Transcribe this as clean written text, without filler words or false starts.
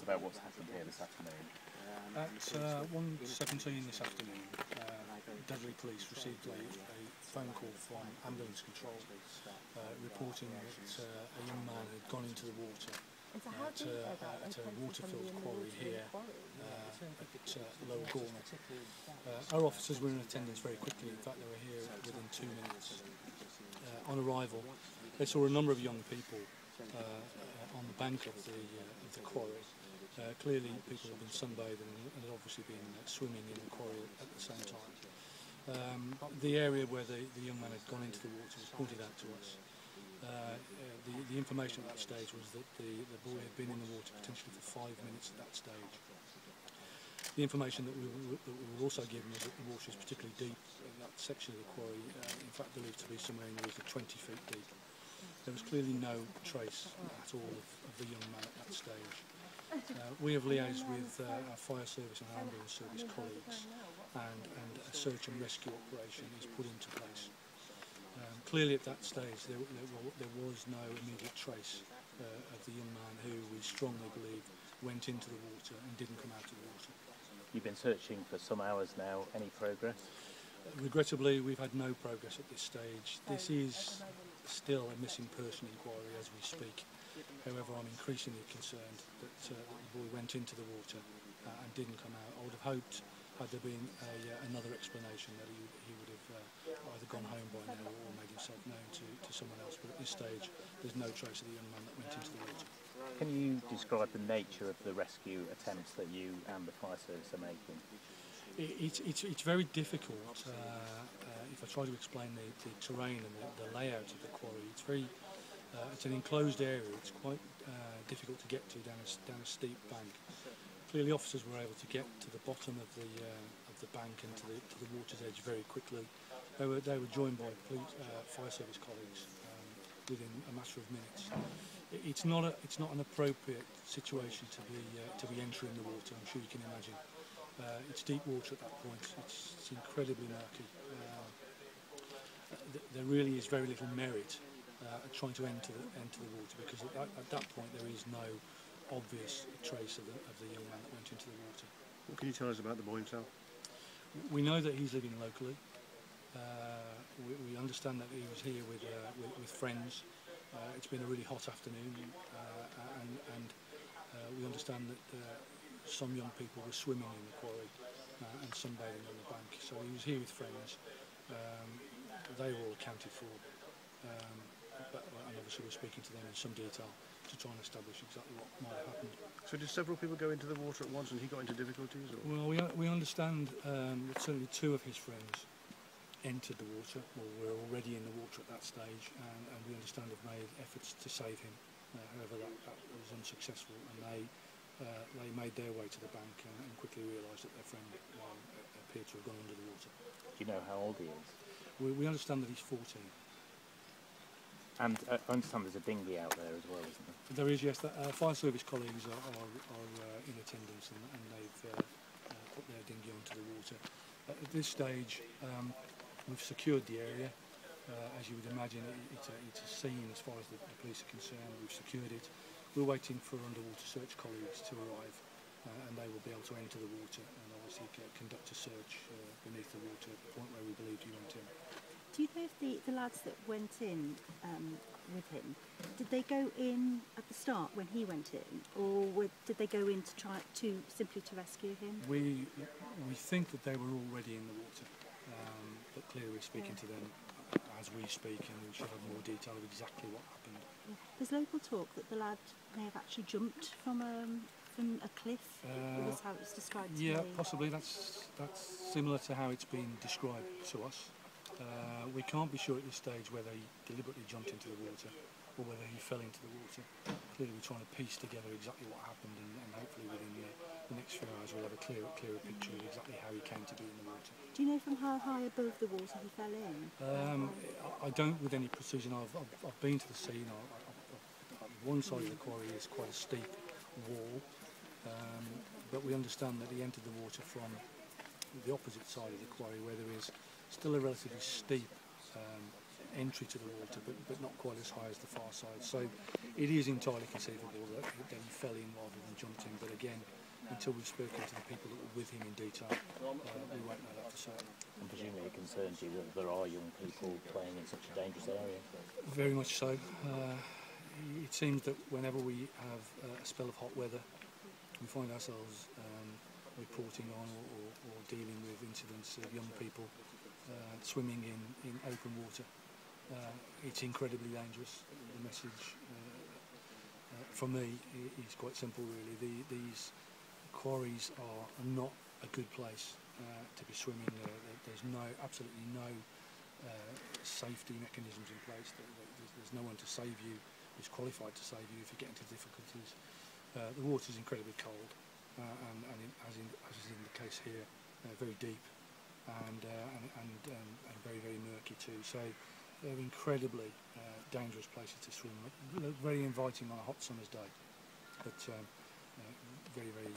about what's happened here this afternoon. At 1:17 this afternoon, Dudley Police received a phone call from ambulance control reporting that a young man had gone into the water at a water-filled quarry here at Lower Gornal. Our officers were in attendance very quickly. In fact, they were here within 2 minutes. On arrival, they saw a number of young people on the bank of the quarry. Clearly, people have been sunbathing and had obviously been swimming in the quarry at the same time. The area where the young man had gone into the water was pointed out to us. The information at that stage was that the boy had been in the water potentially for 5 minutes at that stage. The information that we were also given was that the water is particularly deep in that section of the quarry, in fact believed to be somewhere in the region of 20 feet deep. There was clearly no trace at all of the young man at that stage. We have liaised with our fire service and our ambulance service colleagues, and a search and rescue operation is put into place. Clearly at that stage there was no immediate trace of the young man who we strongly believe went into the water and didn't come out of the water. You've been searching for some hours now. Any progress? Regrettably, we've had no progress at this stage. This is still a missing person inquiry as we speak. However, I'm increasingly concerned that the boy went into the water and didn't come out. I would have hoped, had there been another explanation, that he would have either gone home by now or made himself known to someone else. But at this stage, there's no trace of the young man that went into the water. Can you describe the nature of the rescue attempts that you and the fire service are making? It's very difficult. If I try to explain the terrain and the layout of the quarry, it's an enclosed area. It's quite difficult to get to down a steep bank. Clearly, officers were able to get to the bottom of the bank and to the water's edge very quickly. They were joined by fire service colleagues within a matter of minutes. It's not an appropriate situation to be entering the water. I'm sure you can imagine. It's deep water at that point. It's incredibly murky. There really is very little merit trying to enter the water, because at that point there is no obvious trace of the young man that went into the water. What can you tell us about the boy himself? We know that he's living locally. We understand that he was here with friends. It's been a really hot afternoon, and we understand that some young people were swimming in the quarry and sunbathing on the bank. So he was here with friends. They were all accounted for, and obviously we're speaking to them in some detail to try and establish exactly what might have happened. So did several people go into the water at once and he got into difficulties? Or? Well, we understand that certainly 2 of his friends entered the water, or were already in the water at that stage, and we understand have made efforts to save him. However, that was unsuccessful, and they made their way to the bank and quickly realised that their friend appeared to have gone under the water. Do you know how old he is? We understand that he's 14. And I understand there's a dinghy out there as well, isn't there? There is, yes. Fire service colleagues are in attendance, and they've put their dinghy onto the water. At this stage, we've secured the area. As you would imagine, it's a scene as far as the police are concerned. We've secured it. We're waiting for underwater search colleagues to arrive, and they will be able to enter the water and obviously conduct a search beneath the water at the point where we believe he went in. Do you know if the lads that went in with him, did they go in at the start when he went in, or did they go in to simply rescue him? We think that they were already in the water, but clearly we're speaking to them as we speak, and we should have more detail of exactly what happened. Yeah. There's local talk that the lad may have actually jumped from a cliff. That's how it was described to me. Yeah, possibly. That's similar to how it's been described to us. We can't be sure at this stage whether he deliberately jumped into the water or whether he fell into the water. Clearly we're trying to piece together exactly what happened, and hopefully within the next few hours we'll have a clearer picture of exactly how he came to be in the water. Do you know from how high above the water he fell in? I don't with any precision. I've been to the scene. One side of the quarry is quite a steep wall, but we understand that he entered the water from the opposite side of the quarry, where there is still a relatively steep entry to the water, but not quite as high as the far side. So it is entirely conceivable that he fell in rather than jumped in, but again, again, until we've spoken to the people that were with him in detail, we won't know that for certain. And presumably it concerns you that there are young people playing in such a dangerous area. Very much so. It seems that whenever we have a spell of hot weather, we find ourselves reporting on or dealing with incidents of young people swimming in open water. It's incredibly dangerous. The message for me is quite simple, really. These quarries are not a good place to be swimming. There's absolutely no safety mechanisms in place. There's no one to save you who's qualified to save you if you get into difficulties. The water is incredibly cold, and as is in the case here, very deep and very, very murky too. So they're incredibly dangerous places to swim. Very inviting on a hot summer's day, but very, very